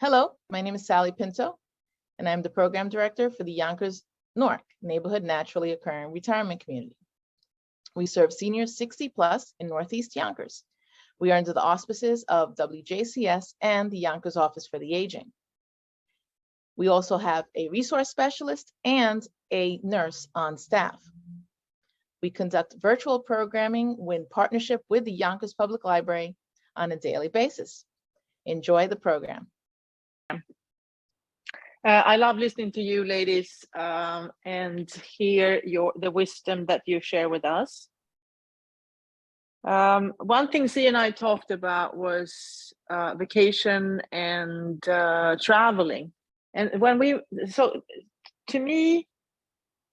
Hello, my name is Sally Pinto, and I'm the Program Director for the Yonkers Newark Neighborhood Naturally Occurring Retirement Community. We serve seniors 60 plus in Northeast Yonkers. We are under the auspices of WJCS and the Yonkers Office for the Aging. We also have a resource specialist and a nurse on staff. We conduct virtual programming in partnership with the Yonkers Public Library on a daily basis. Enjoy the program. I love listening to you ladies and hear the wisdom that you share with us. One thing C and I talked about was vacation and traveling. And so to me,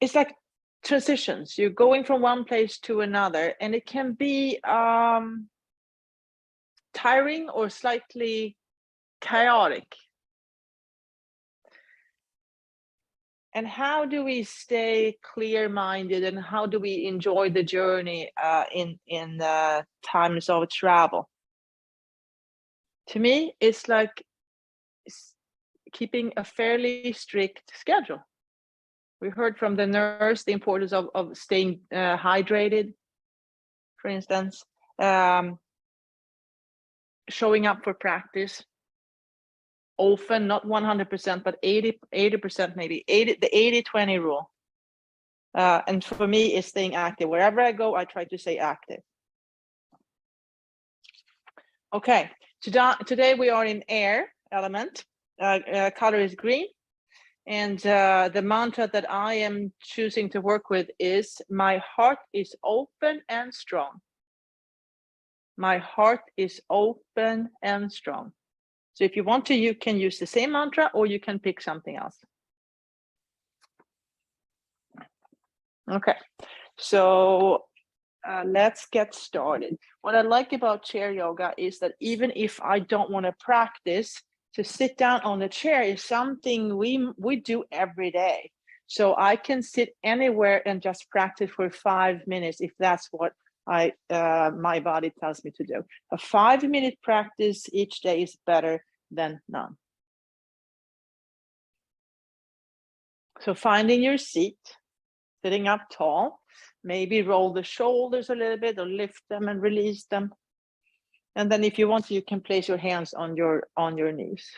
it's like transitions. You're going from one place to another, and it can be tiring or slightly chaotic. And how do we stay clear-minded, and how do we enjoy the journey in times of travel? To me, it's like keeping a fairly strict schedule. We heard from the nurse the importance of staying hydrated, for instance, showing up for practice. Often, not 100%, but 80% maybe, the 80-20 rule. And for me, it's staying active. Wherever I go, I try to stay active. Okay, today we are in air element. Color is green. And the mantra that I am choosing to work with is, my heart is open and strong. My heart is open and strong. So if you want to, you can use the same mantra, or you can pick something else. Okay, so let's get started. What I like about chair yoga is that even if I don't want to practice, to sit down on the chair is something we do every day. So I can sit anywhere and just practice for 5 minutes if that's what my body tells me to do. A 5-minute practice each day is better than none. So finding your seat, sitting up tall, maybe roll the shoulders a little bit or lift them and release them. And then if you want to, you can place your hands on your knees.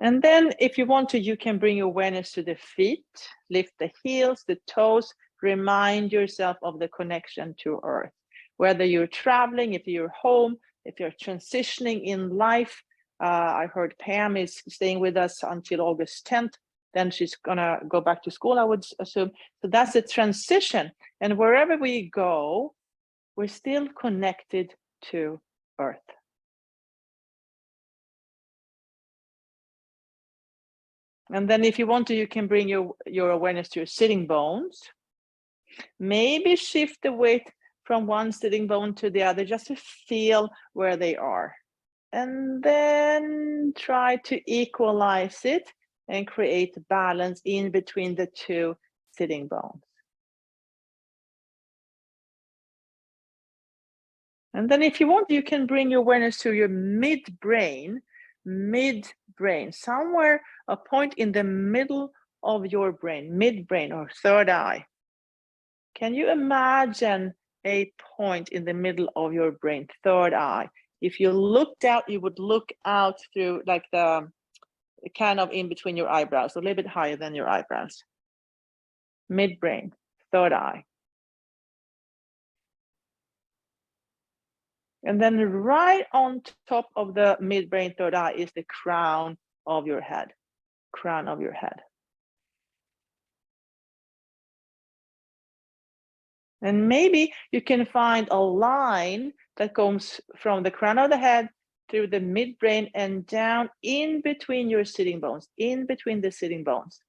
And then if you want to, you can bring awareness to the feet, lift the heels, the toes, remind yourself of the connection to earth. Whether you're traveling, if you're home, if you're transitioning in life. I heard Pam is staying with us until August 10th. Then she's gonna go back to school, I would assume. So that's a transition. And wherever we go, we're still connected to earth. And then if you want to, you can bring your awareness to your sitting bones. Maybe shift the weight from one sitting bone to the other, just to feel where they are. And then try to equalize it and create balance in between the two sitting bones. And then if you want, you can bring your awareness to your midbrain, somewhere, a point in the middle of your brain, midbrain or third eye. Can you imagine a point in the middle of your brain, third eye? If you looked out, you would look out through like the kind of in between your eyebrows, a little bit higher than your eyebrows. Midbrain, third eye. And then right on top of the midbrain, third eye is the crown of your head. Crown of your head. And maybe you can find a line that goes from the crown of the head through the midbrain and down in between your sitting bones, in between the sitting bones.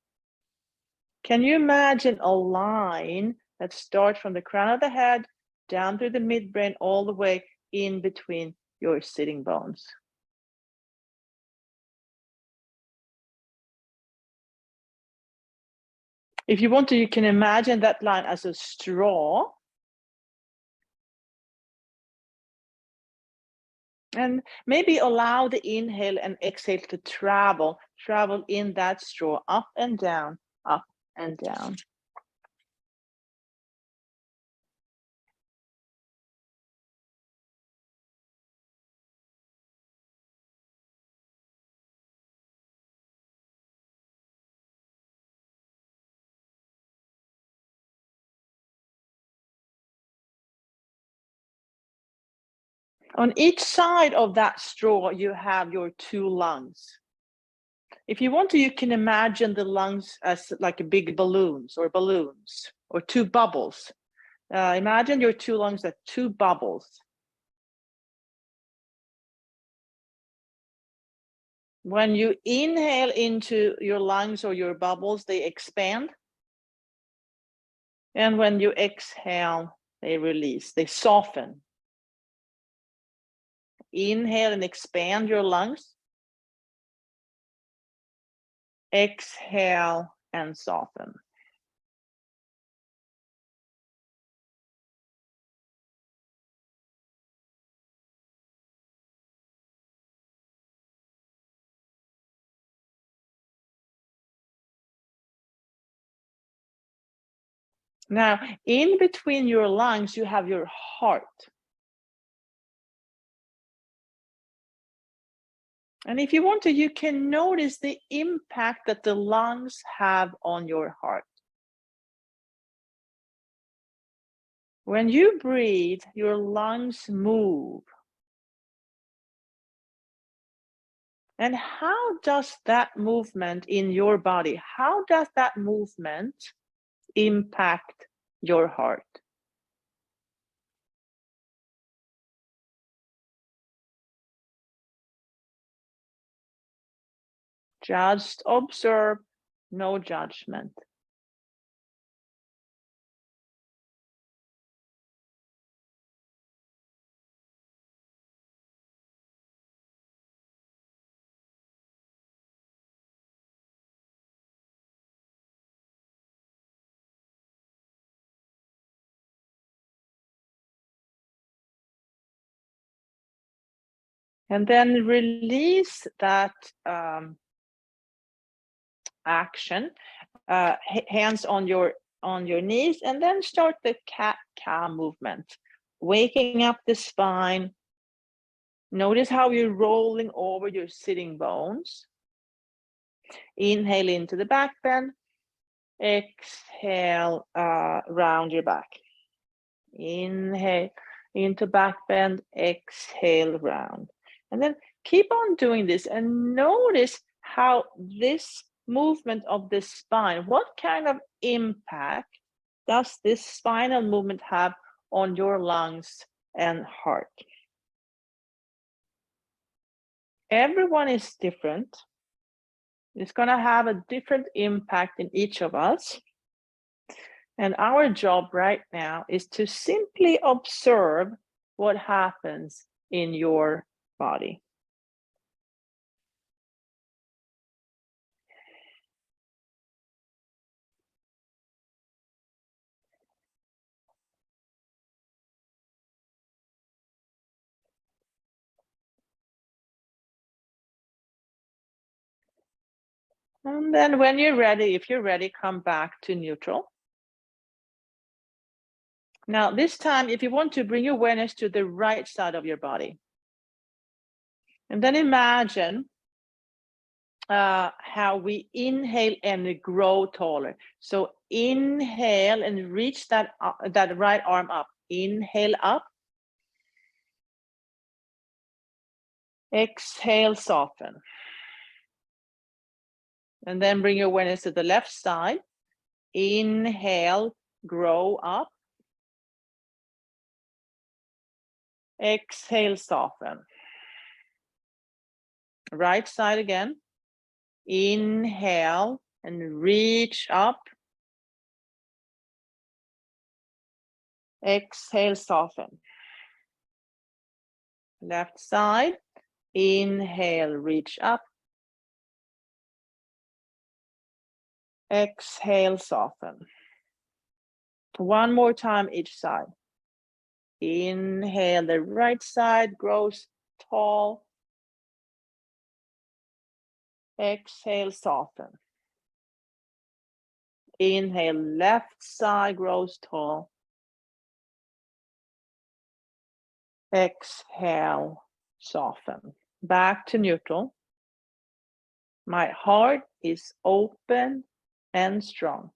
Can you imagine a line that starts from the crown of the head down through the midbrain all the way in between your sitting bones? If you want to, you can imagine that line as a straw. And maybe allow the inhale and exhale to travel in that straw, up and down, up and down. On each side of that straw, you have your two lungs. If you want to, you can imagine the lungs as like big balloons or two bubbles. Imagine your two lungs as two bubbles. When you inhale into your lungs or your bubbles, they expand. And when you exhale, they release, they soften. Inhale and expand your lungs. Exhale and soften. Now, in between your lungs, you have your heart. And if you want to, you can notice the impact that the lungs have on your heart. When you breathe, your lungs move. And how does that movement in your body, how does that movement impact your heart? Just observe, no judgment. And then release that action, hands on your knees, and then start the cat-cow movement, waking up the spine. Notice how you're rolling over your sitting bones. Inhale into the back bend. Exhale, round your back. Inhale into back bend. Exhale, round. And then keep on doing this and notice how this movement of the spine, what kind of impact does this spinal movement have on your lungs and heart? Everyone is different. It's going to have a different impact in each of us. And our job right now is to simply observe what happens in your body. And then when you're ready, if you're ready, come back to neutral. Now, this time, if you want to bring awareness to the right side of your body. And then imagine how we inhale and grow taller. So inhale and reach that right arm up. Inhale up. Exhale, soften. And then bring your awareness to the left side. Inhale, grow up. Exhale, soften. Right side again. Inhale and reach up. Exhale, soften. Left side. Inhale, reach up. Exhale, soften. One more time each side. Inhale, the right side grows tall. Exhale, soften. Inhale, left side grows tall. Exhale, soften. Back to neutral. My heart is open and strong.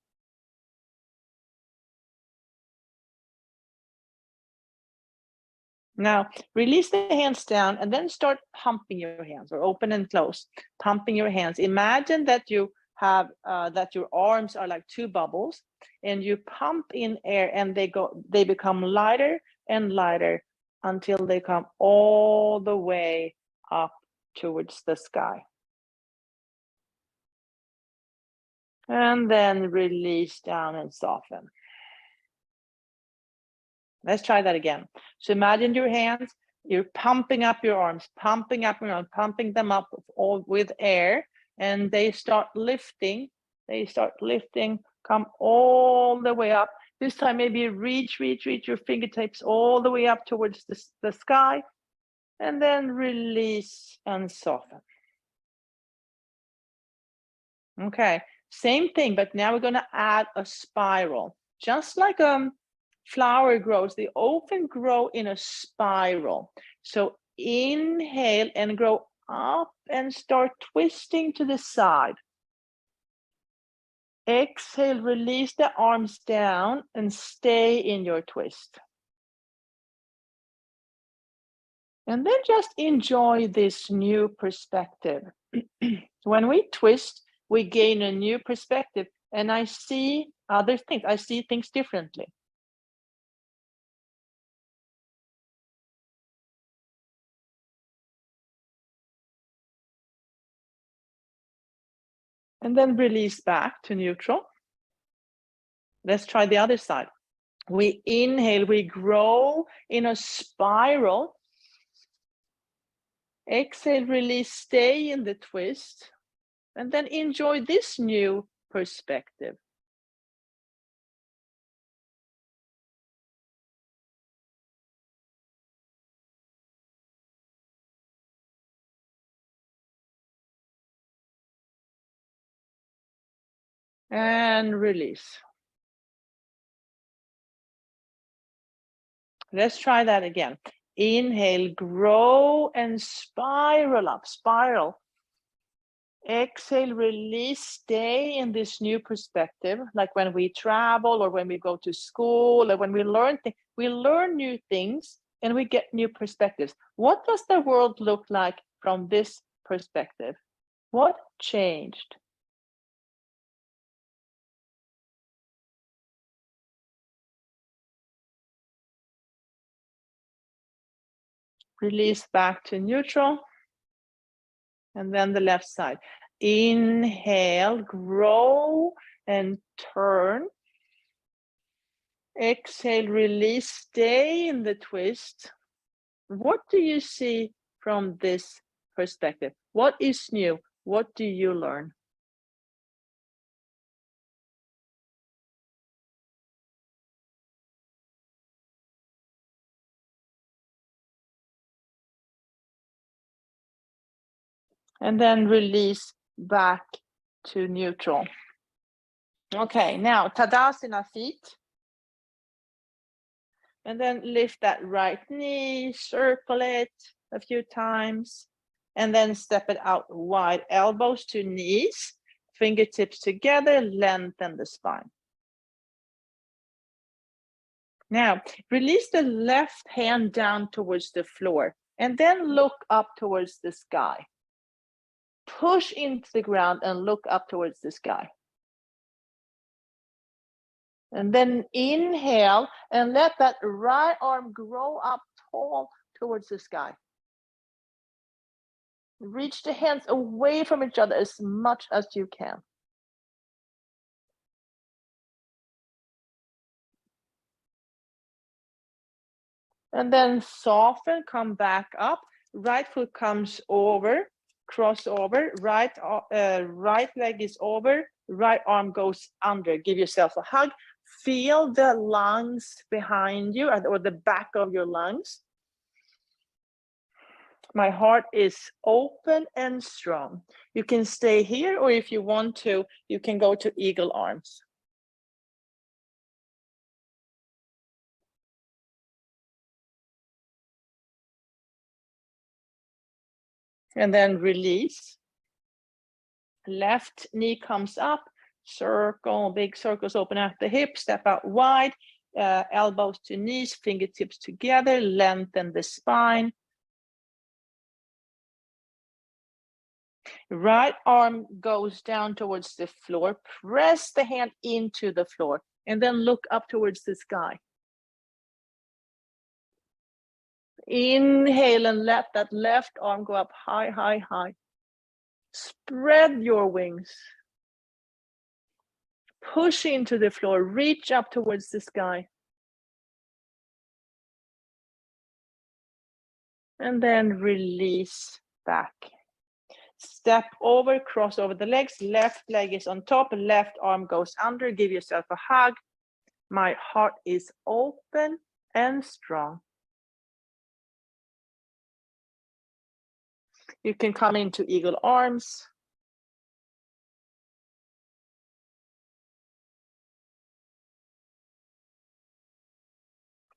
Now, release the hands down and then start pumping your hands, or open and close, pumping your hands. Imagine that you have that your arms are like two bubbles, and you pump in air, and they become lighter and lighter until they come all the way up towards the sky. And then release down and soften. Let's try that again. So imagine your hands, you're pumping up your arms, pumping them up all with air, and they start lifting, come all the way up. This time maybe reach your fingertips all the way up towards the sky, and then release and soften. Okay, same thing, but now we're going to add a spiral. Just like flower grows, they often grow in a spiral. So inhale and grow up and start twisting to the side. Exhale, release the arms down and stay in your twist. And then just enjoy this new perspective. When we twist, we gain a new perspective, and I see other things. I see things differently. And then release back to neutral. Let's try the other side. We inhale, we grow in a spiral. Exhale, release, stay in the twist, and then enjoy this new perspective. And release. Let's try that again. Inhale, grow and spiral up, spiral. Exhale, release, stay in this new perspective. Like when we travel, or when we go to school, or when we learn things, we learn new things and we get new perspectives. What does the world look like from this perspective? What changed? Release back to neutral. And then the left side. Inhale, grow and turn. Exhale, release, stay in the twist. What do you see from this perspective? What is new? What do you learn? And then release back to neutral. Okay, now Tadasana feet. And then lift that right knee, circle it a few times, and then step it out wide. Elbows to knees, fingertips together, lengthen the spine. Now, release the left hand down towards the floor, and then look up towards the sky. Push into the ground and look up towards the sky. And then inhale and let that right arm grow up tall towards the sky. Reach the hands away from each other as much as you can. And then soften, come back up. Right foot comes over cross over, right leg is over, right arm goes under. Give yourself a hug. Feel the lungs behind you or the back of your lungs. My heart is open and strong. You can stay here, or if you want to, you can go to eagle arms. And then release. Left knee comes up, circle, big circles open at the hip, step out wide, elbows to knees, fingertips together, lengthen the spine. Right arm goes down towards the floor, press the hand into the floor, and then look up towards the sky. Inhale and let that left arm go up high, high, high. Spread your wings. Push into the floor, reach up towards the sky. And then release back. Step over, cross over the legs, left leg is on top, left arm goes under, give yourself a hug. My heart is open and strong. You can come into eagle arms.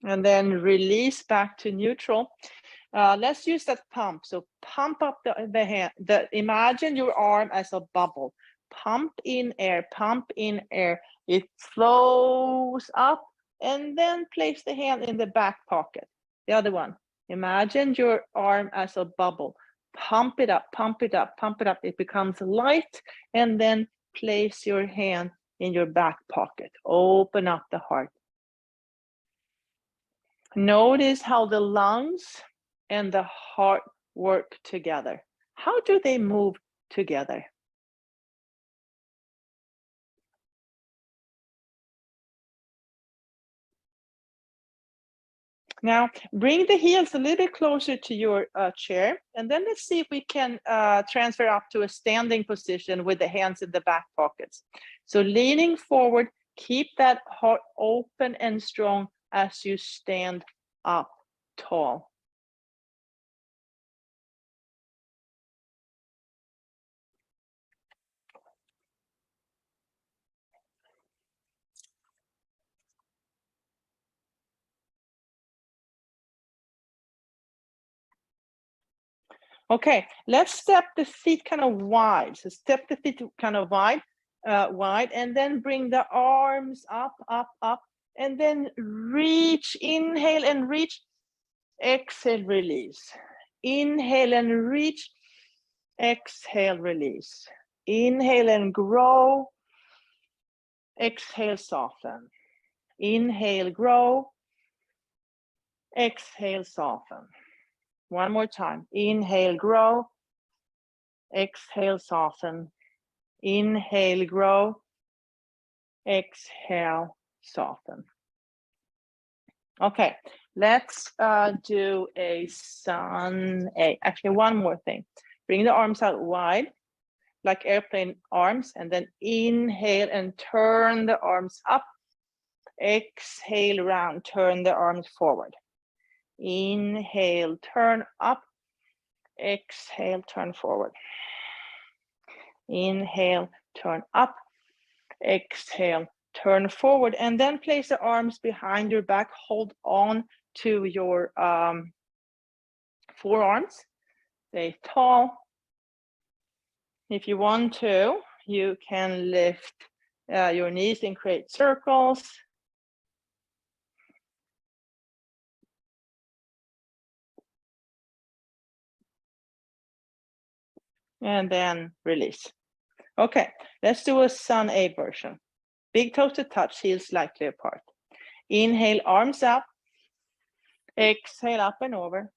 And then release back to neutral. Let's use that pump. So pump up the hand. Imagine your arm as a bubble. Pump in air, pump in air. It flows up, and then place the hand in the back pocket. The other one. Imagine your arm as a bubble. Pump it up, pump it up, pump it up. It becomes light, and then place your hand in your back pocket. Open up the heart. Notice how the lungs and the heart work together. How do they move together? Now, bring the heels a little bit closer to your chair, and then let's see if we can transfer up to a standing position with the hands in the back pockets. So leaning forward, keep that heart open and strong as you stand up tall. Okay, let's step the feet kind of wide. So step the feet kind of wide, and then bring the arms up, up, up, and then reach, inhale and reach, exhale, release. Inhale and reach, exhale, release. Inhale and grow, exhale, soften. Inhale, grow, exhale, soften. One more time. Inhale, grow. Exhale, soften. Inhale, grow. Exhale, soften. Okay, let's do a sun A. Actually, one more thing. Bring the arms out wide, like airplane arms, and then inhale and turn the arms up. Exhale, round, turn the arms forward. Inhale, turn up. Exhale, turn forward. Inhale, turn up. Exhale, turn forward. And then place the arms behind your back. Hold on to your forearms. Stay tall. If you want to, you can lift your knees and create circles. And then release. Okay, let's do a sun A version. Big toes to touch, heels slightly apart. Inhale, arms up. Exhale, up and over.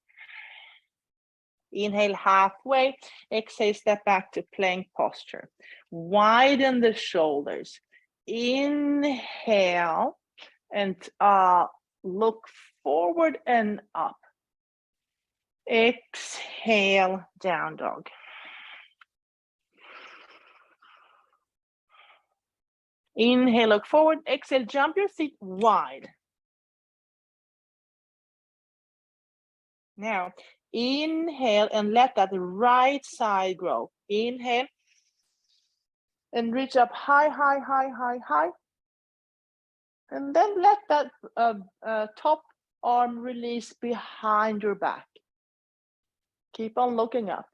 Inhale, halfway. Exhale, step back to plank posture. Widen the shoulders. Inhale, and look forward and up. Exhale, down dog. Inhale, look forward. Exhale, jump your feet wide. Now, inhale and let that right side grow. Inhale and reach up high, high, high, high, high. And then let that top arm release behind your back. Keep on looking up.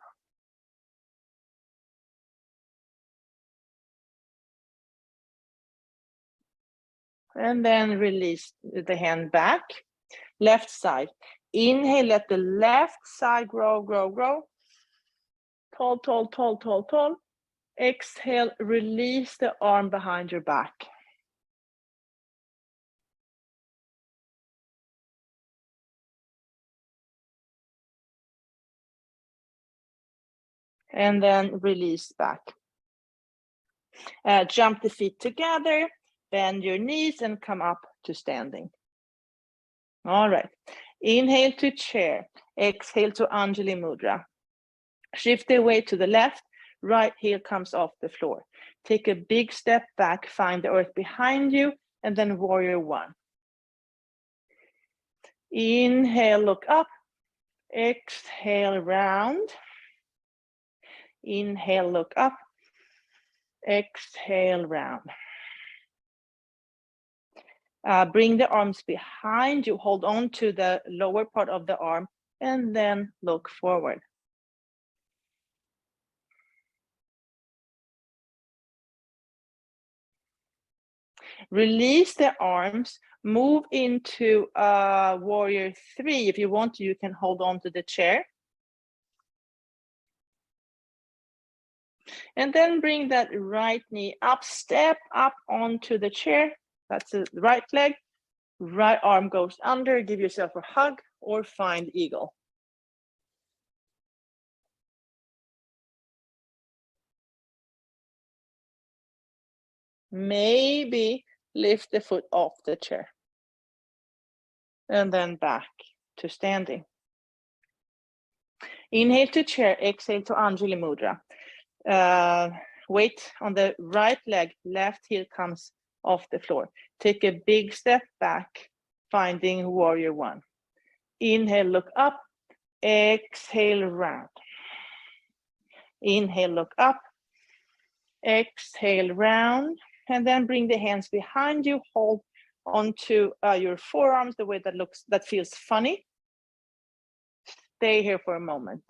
And then release the hand back. Left side. Inhale, let the left side grow, grow, grow. Tall, tall, tall, tall, tall. Exhale, release the arm behind your back. And then release back. Jump the feet together, bend your knees and come up to standing. All right. Inhale to chair. Exhale to Anjali Mudra. Shift the weight to the left. Right heel comes off the floor. Take a big step back, find the earth behind you, and then warrior one. Inhale, look up. Exhale, round. Inhale, look up. Exhale, round. Bring the arms behind you. Hold on to the lower part of the arm, and then look forward. Release the arms, move into warrior three. If you want to, you can hold on to the chair. And then bring that right knee up, step up onto the chair. That's the right leg. Right arm goes under, give yourself a hug or find eagle. Maybe lift the foot off the chair. And then back to standing. Inhale to chair, exhale to Anjali Mudra. Weight on the right leg, left heel comes off the floor. Take a big step back, finding warrior one. Inhale, look up. Exhale, round. Inhale, look up. Exhale, round. And then bring the hands behind you. Hold onto your forearms the way that feels funny. Stay here for a moment.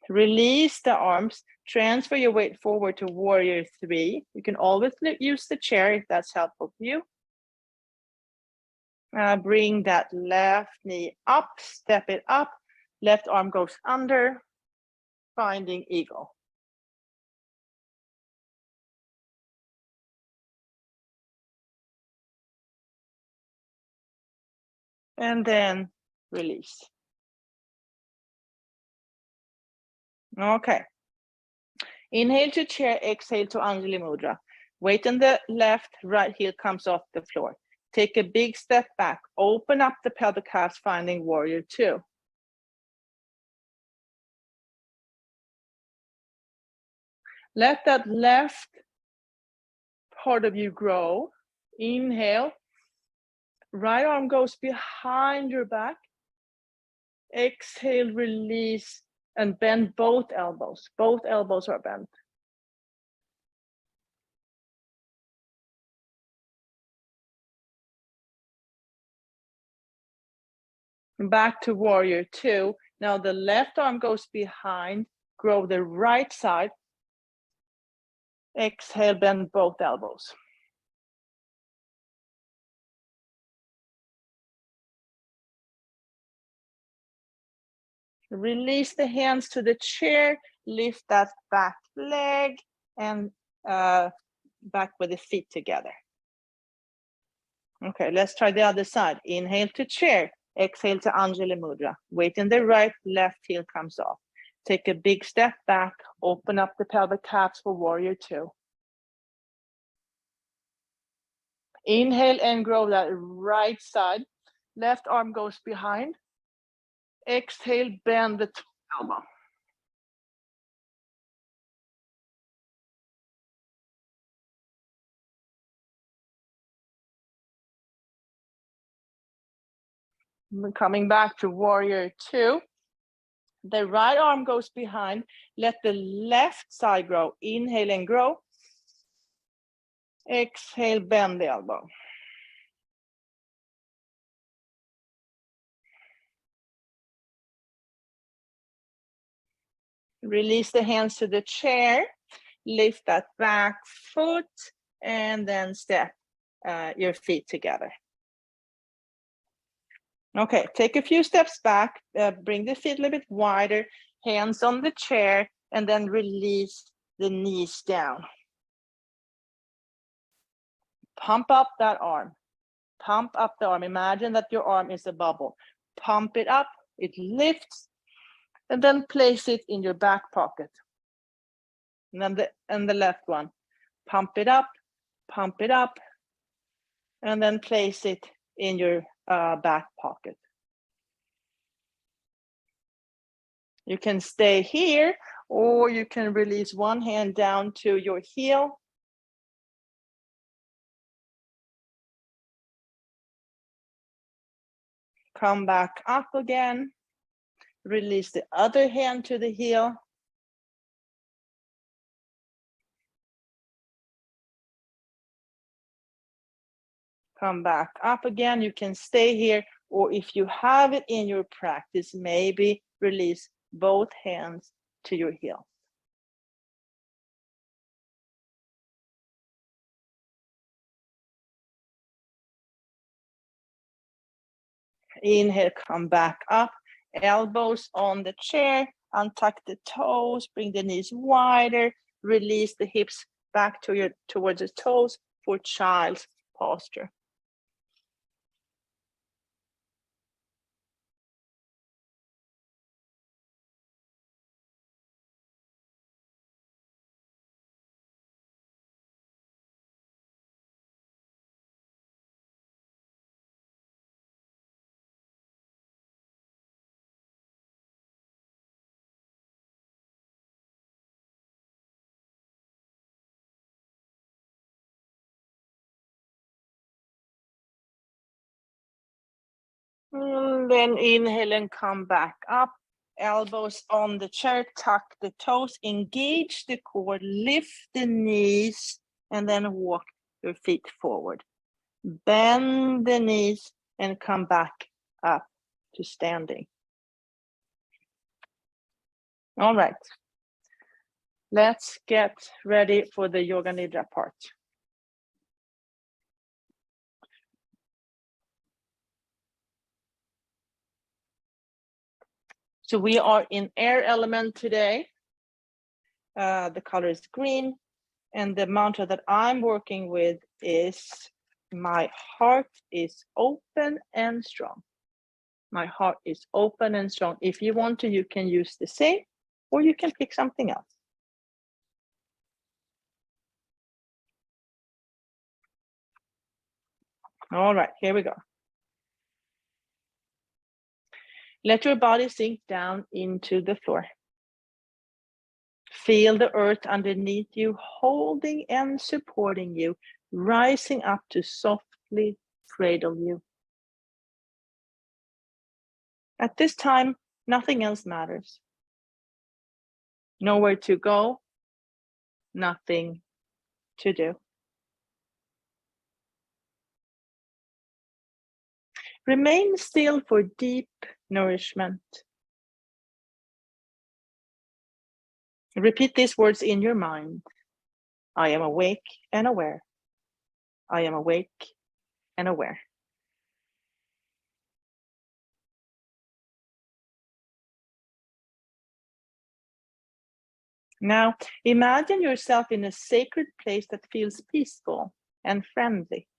Release the arms. Transfer your weight forward to warrior three. You can always use the chair if that's helpful for you. Bring that left knee up, step it up. Left arm goes under, finding eagle. And then release. Okay. Inhale to chair, exhale to Anjali Mudra. Weight on the left, right heel comes off the floor. Take a big step back, open up the pelvic calves, finding warrior two. Let that left part of you grow. Inhale. Right arm goes behind your back. Exhale, release, and bend both elbows. Both elbows are bent. Back to warrior two. Now the left arm goes behind. Grow the right side. Exhale, bend both elbows. Release the hands to the chair. Lift that back leg and back with the feet together. Okay, let's try the other side. Inhale to chair. Exhale to Anjali Mudra. Weight in the right, left heel comes off. Take a big step back. Open up the pelvic calves for warrior two. Inhale and grow that right side. Left arm goes behind. Exhale, bend the elbow. Coming back to warrior 2. The right arm goes behind. Let the left side grow. Inhale and grow. Exhale, bend the elbow. Release the hands to the chair. Lift that back foot and then step your feet together. Okay, take a few steps back. Bring the feet a little bit wider. Hands on the chair and then release the knees down. Pump up that arm. Pump up the arm. Imagine that your arm is a bubble. Pump it up. It lifts. And then place it in your back pocket. And then the left one. Pump it up. And then place it in your back pocket. You can stay here, or you can release one hand down to your heel. Come back up again. Release the other hand to the heel. Come back up again. You can stay here, or if you have it in your practice, maybe release both hands to your heel. Inhale, come back up. Elbows on the chair. Untuck the toes. Bring the knees wider. Release the hips back towards the toes for child's posture. Then inhale and come back up. Elbows on the chair, tuck the toes, engage the core, lift the knees, and then walk your feet forward. Bend the knees and come back up to standing. All right. Let's get ready for the Yoga Nidra part. So we are in air element today. The color is green. And the mantra that I'm working with is, my heart is open and strong. My heart is open and strong. If you want to, you can use the same, or you can pick something else. All right, here we go. Let your body sink down into the floor. Feel the earth underneath you, holding and supporting you, rising up to softly cradle you. At this time, nothing else matters. Nowhere to go, nothing to do. Remain still for deep nourishment. Repeat these words in your mind. I am awake and aware. I am awake and aware. Now, imagine yourself in a sacred place that feels peaceful and friendly.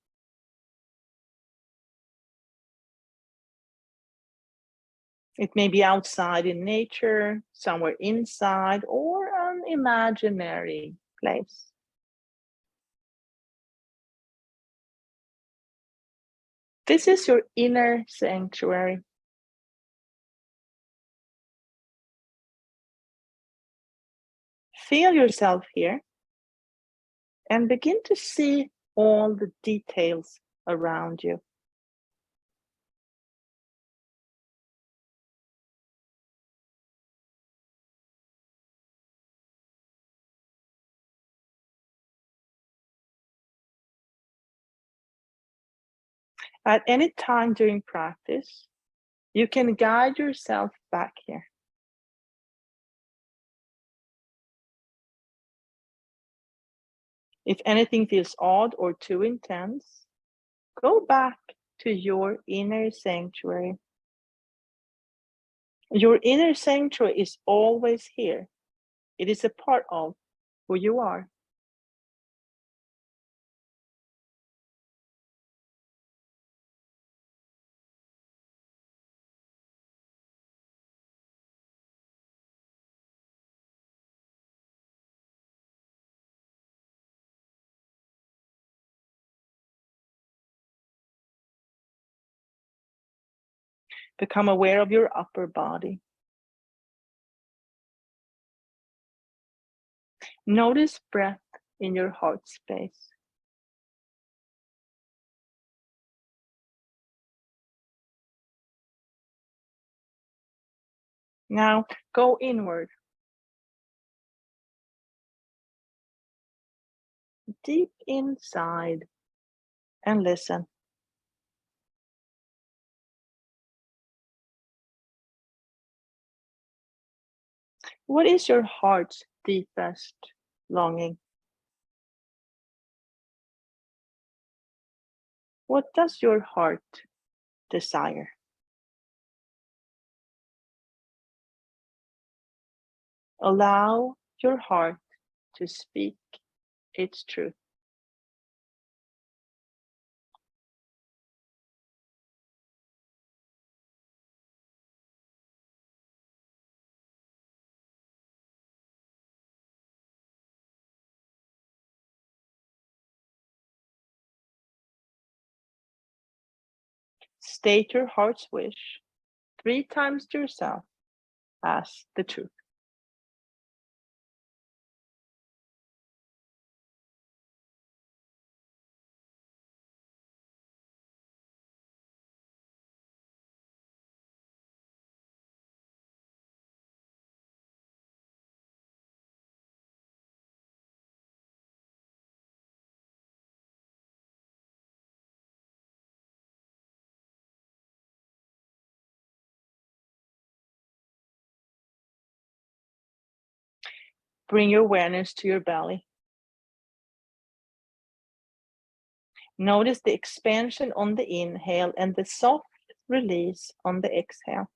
It may be outside in nature, somewhere inside, or an imaginary place. This is your inner sanctuary. Feel yourself here and begin to see all the details around you. At any time during practice, you can guide yourself back here. If anything feels odd or too intense, go back to your inner sanctuary. Your inner sanctuary is always here. It is a part of who you are. Become aware of your upper body. Notice breath in your heart space. Now go inward, deep inside, and listen. What is your heart's deepest longing? What does your heart desire? Allow your heart to speak its truth. State your heart's wish 3 times to yourself as the truth. Bring your awareness to your belly. Notice the expansion on the inhale and the soft release on the exhale.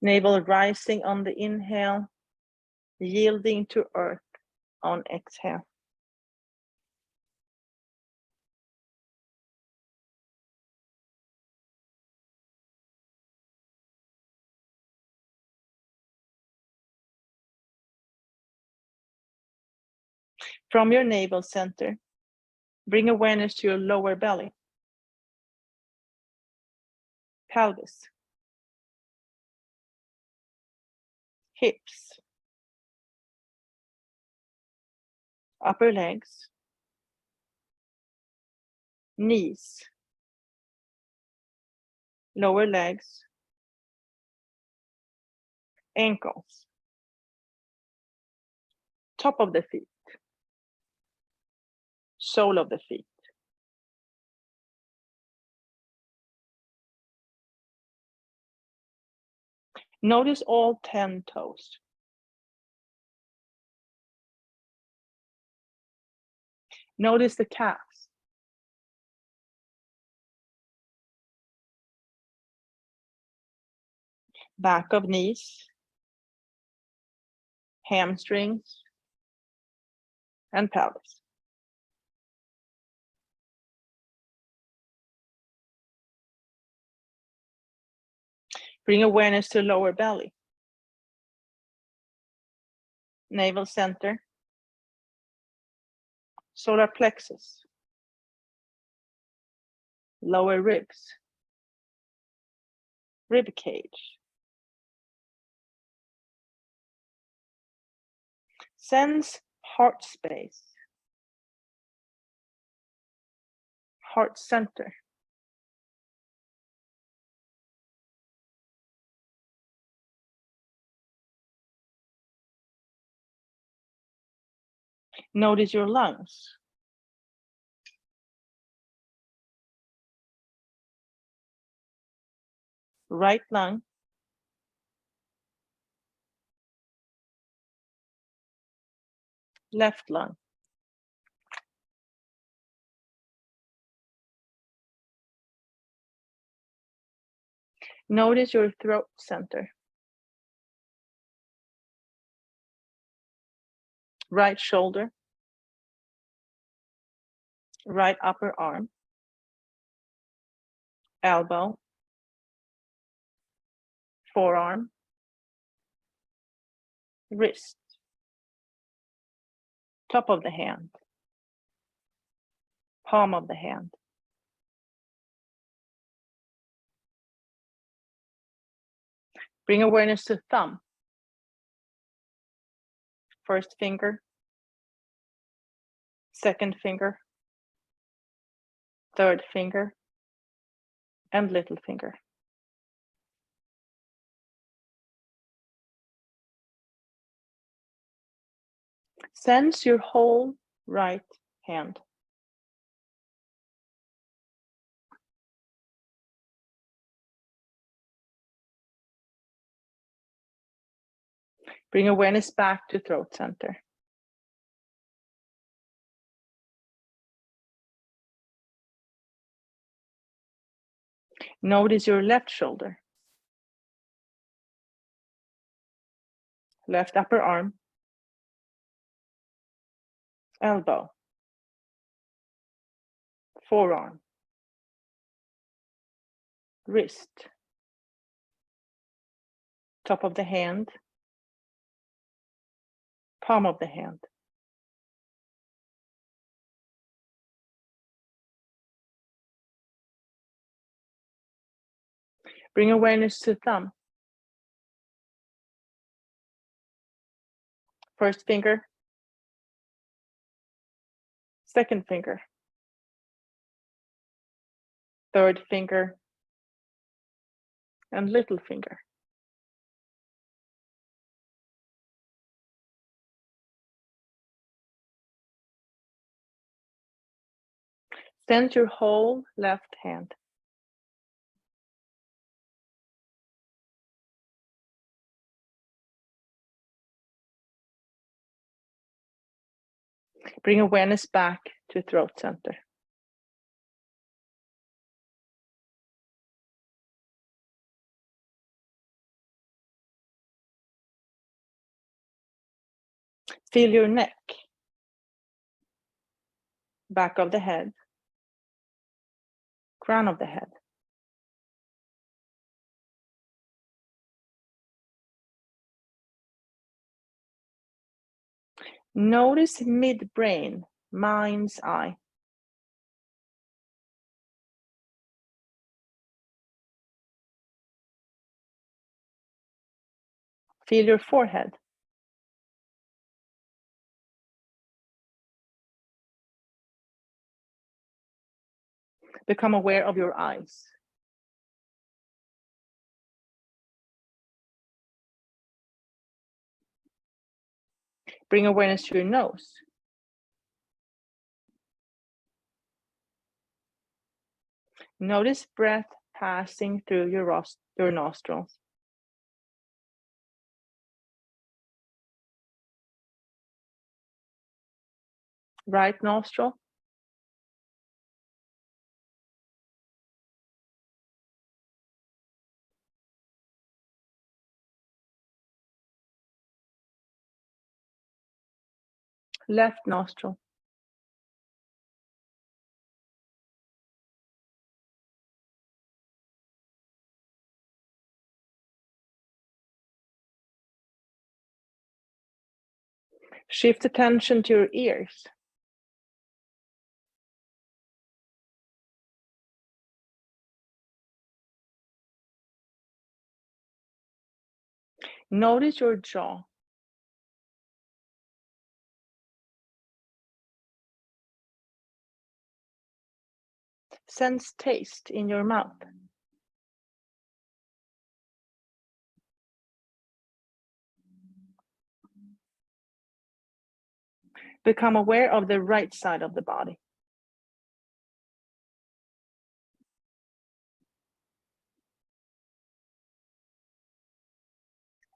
Navel rising on the inhale, yielding to earth on exhale. From your navel center, bring awareness to your lower belly, pelvis, hips, upper legs, knees, lower legs, ankles, top of the feet, sole of the feet. Notice all 10 toes. Notice the calves. Back of knees, hamstrings, and pelvis. Bring awareness to lower belly, navel center, solar plexus, lower ribs, rib cage. Sense heart space, heart center. Notice your lungs. Right lung. Left lung. Notice your throat center. Right shoulder. Right upper arm. Elbow. Forearm. Wrist. Top of the hand. Palm of the hand. Bring awareness to thumb. First finger. Second finger. Third finger. And little finger. Sense your whole right hand. Bring awareness back to throat center. Notice your left shoulder. Left upper arm. Elbow. Forearm. Wrist. Top of the hand. Palm of the hand. Bring awareness to thumb. First finger. Second finger. Third finger. And little finger. Send your whole left hand. Bring awareness back to throat center. Feel your neck. Back of the head. Crown of the head. Notice midbrain, mind's eye. Feel your forehead. Become aware of your eyes. Bring awareness to your nose. Notice breath passing through your nostrils. Right nostril. Left nostril. Shift attention to your ears. Notice your jaw. Sense taste in your mouth. Become aware of the right side of the body.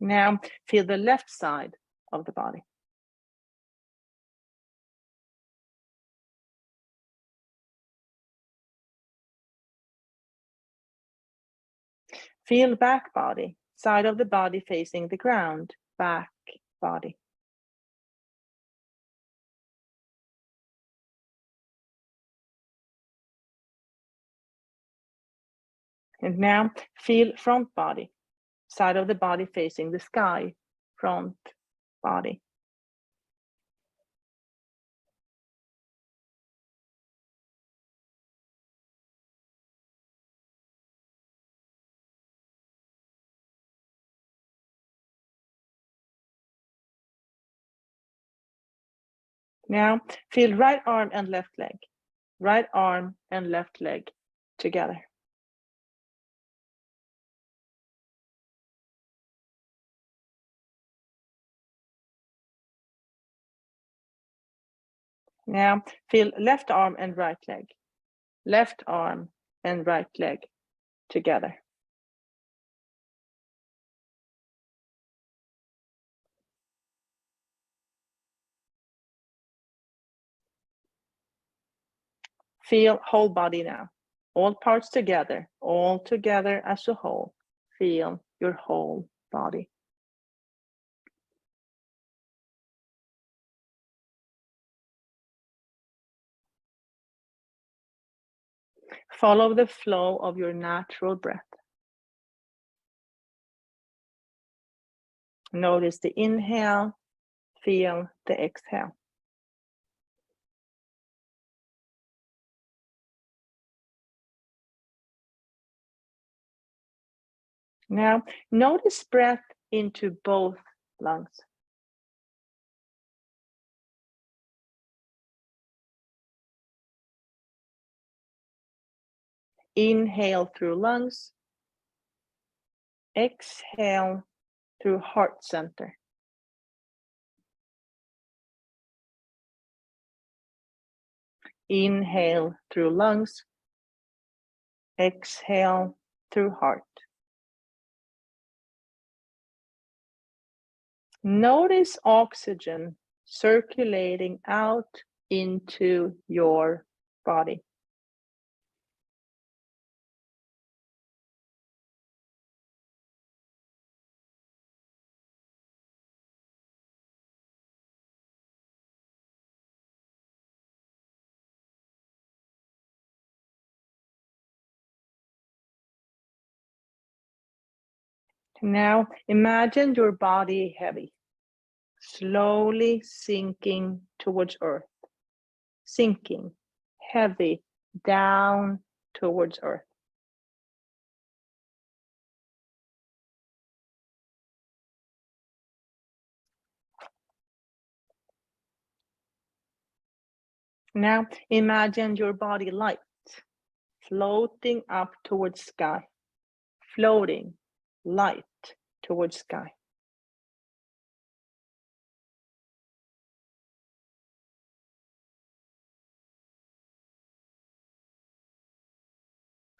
Now feel the left side of the body. Feel back body, side of the body facing the ground, back body. And now feel front body, side of the body facing the sky, front body. Now feel right arm and left leg, right arm and left leg together. Now feel left arm and right leg, left arm and right leg together. Feel whole body now, all parts together, all together as a whole. Feel your whole body. Follow the flow of your natural breath. Notice the inhale, feel the exhale. Now, notice breath into both lungs. Inhale through lungs. Exhale through heart center. Inhale through lungs. Exhale through heart. Notice oxygen circulating out into your body. Now imagine your body heavy, slowly sinking towards earth, sinking, heavy, down towards earth. Now imagine your body light, floating up towards sky, floating, light towards sky.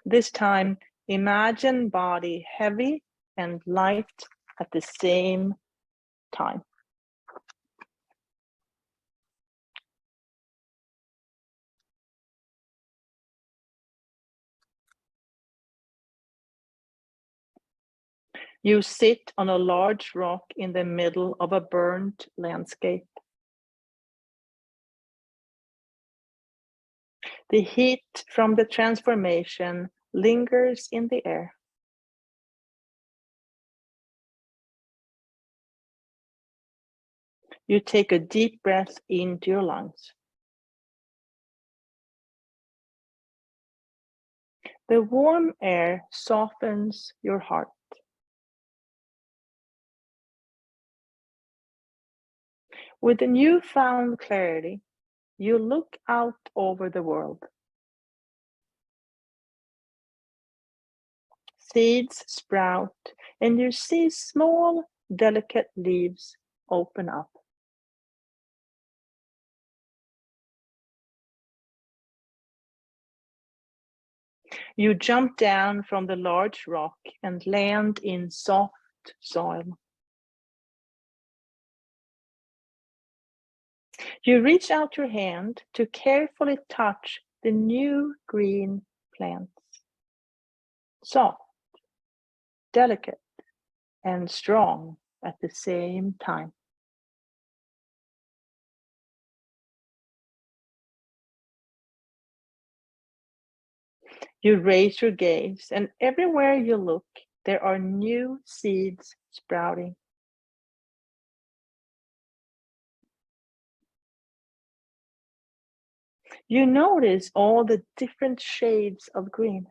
This time, imagine body heavy and light at the same time. You sit on a large rock in the middle of a burnt landscape. The heat from the transformation lingers in the air. You take a deep breath into your lungs. The warm air softens your heart. With a newfound clarity, you look out over the world. Seeds sprout, and you see small, delicate leaves open up. You jump down from the large rock and land in soft soil. You reach out your hand to carefully touch the new green plants. Soft, delicate, and strong at the same time. You raise your gaze, and everywhere you look, there are new seeds sprouting. You notice all the different shades of green.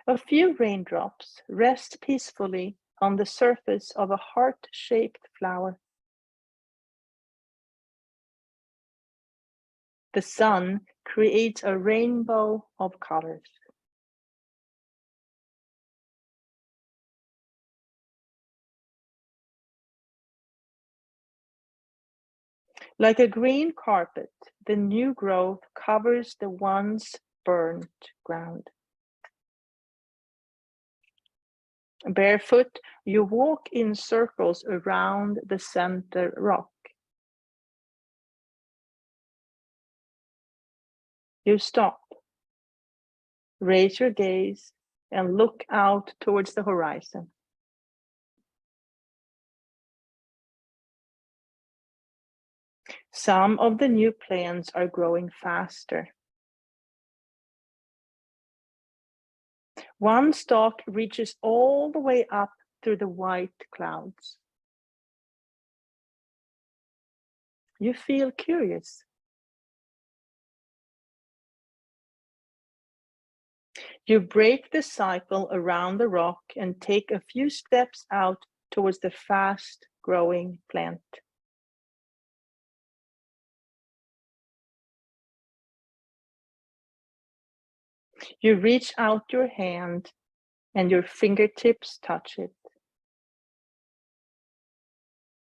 A few raindrops rest peacefully on the surface of a heart-shaped flower. The sun creates a rainbow of colors. Like a green carpet, the new growth covers the once burnt ground. Barefoot, you walk in circles around the center rock. You stop, raise your gaze, and look out towards the horizon. Some of the new plants are growing faster. One stalk reaches all the way up through the white clouds. You feel curious. You break the cycle around the rock and take a few steps out towards the fast-growing plant. You reach out your hand and your fingertips touch it.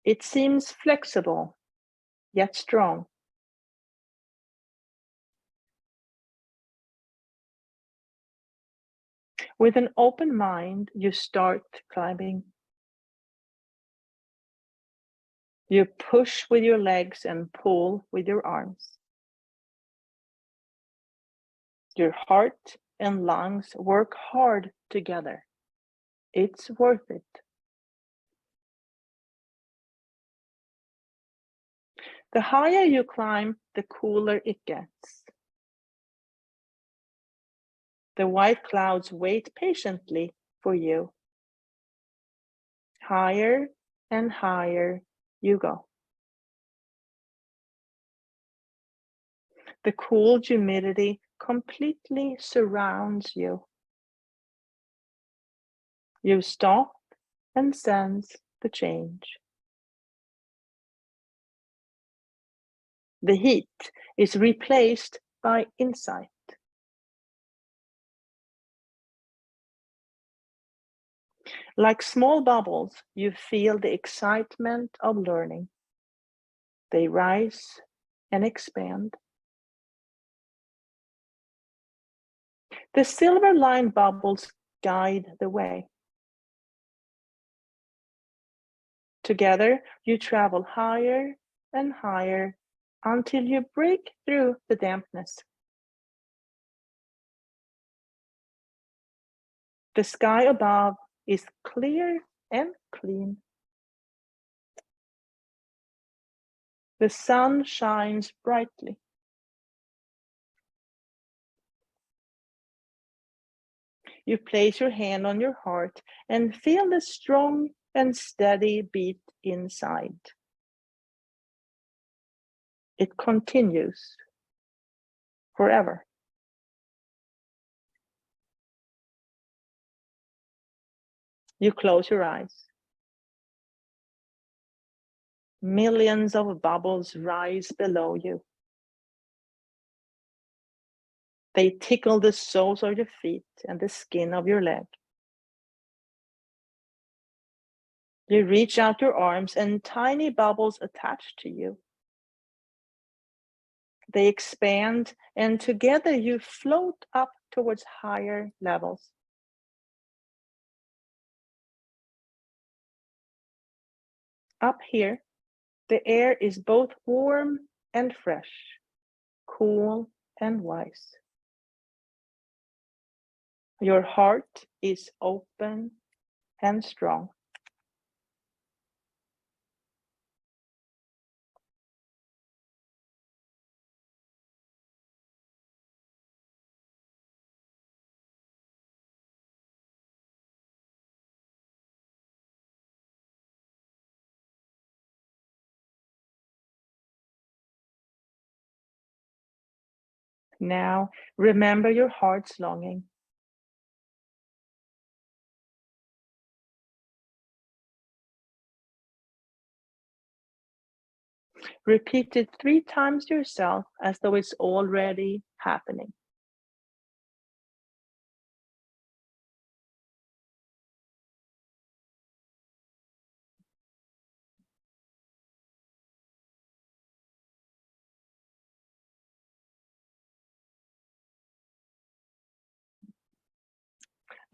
It seems flexible, yet strong. With an open mind, you start climbing. You push with your legs and pull with your arms. Your heart and lungs work hard together. It's worth it. The higher you climb, the cooler it gets. The white clouds wait patiently for you. Higher and higher you go. The cool humidity completely surrounds you. You stop and sense the change. The heat is replaced by insight. Like small bubbles, you feel the excitement of learning. They rise and expand. The silver-lined bubbles guide the way. Together, you travel higher and higher until you break through the dampness. The sky above is clear and clean. The sun shines brightly. You place your hand on your heart and feel the strong and steady beat inside. It continues forever. You close your eyes. Millions of bubbles rise below you. They tickle the soles of your feet and the skin of your leg. You reach out your arms and tiny bubbles attach to you. They expand, and together you float up towards higher levels. Up here, the air is both warm and fresh, cool and wise. Your heart is open and strong. Now, remember your heart's longing. Repeat it 3 times to yourself as though it's already happening.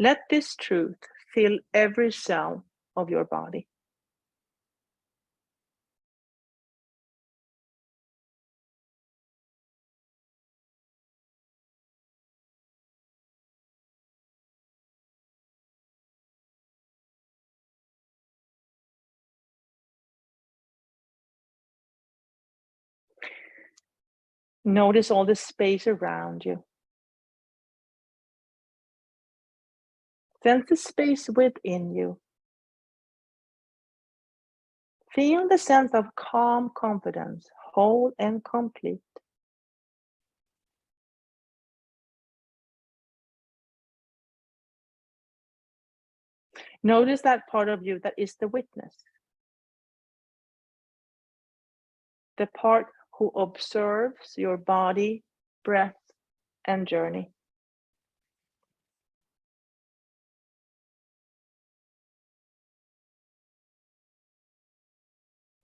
Let this truth fill every cell of your body. Notice all the space around you. Sense the space within you. Feel the sense of calm confidence, whole and complete. Notice that part of you that is the witness. The part who observes your body, breath, and journey.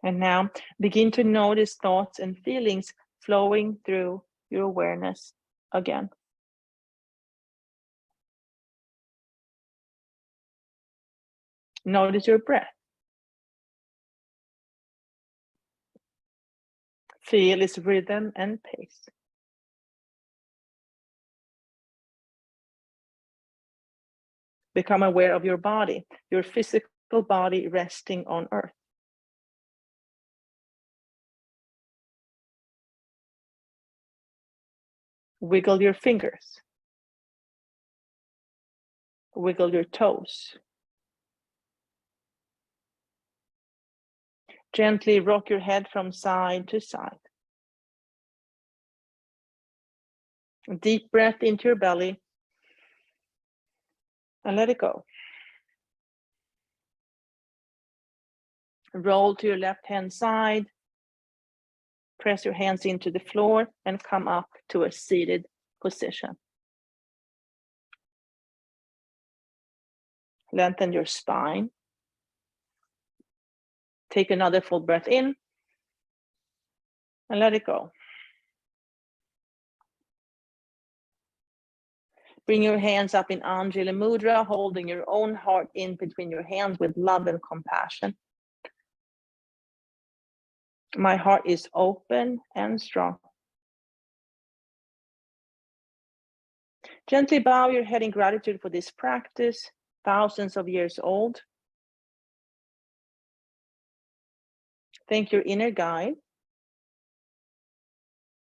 And now begin to notice thoughts and feelings flowing through your awareness again. Notice your breath. Feel its rhythm and pace. Become aware of your body, your physical body resting on earth. Wiggle your fingers. Wiggle your toes. Gently rock your head from side to side. A deep breath into your belly and let it go. Roll to your left hand side. Press your hands into the floor and come up to a seated position. Lengthen your spine. Take another full breath in and let it go. Bring your hands up in Anjali Mudra, holding your own heart in between your hands with love and compassion. My heart is open and strong. Gently bow your head in gratitude for this practice, thousands of years old. Thank your inner guide,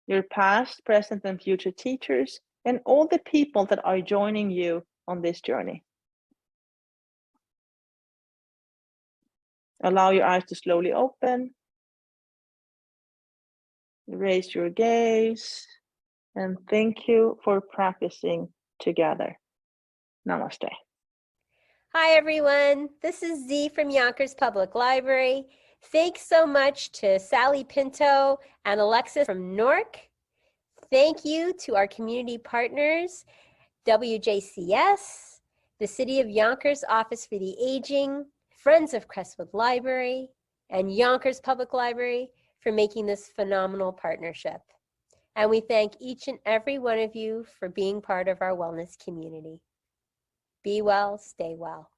your past, present, and future teachers, and all the people that are joining you on this journey. Allow your eyes to slowly open. Raise your gaze, and thank you for practicing together. Namaste. Hi, everyone. This is Z from Yonkers Public Library. Thanks so much to Sally Pinto and Alexis from Newark. Thank you to our community partners, WJCS, the City of Yonkers Office for the Aging, Friends of Crestwood Library, and Yonkers Public Library for making this phenomenal partnership. And we thank each and every one of you for being part of our wellness community. Be well, stay well.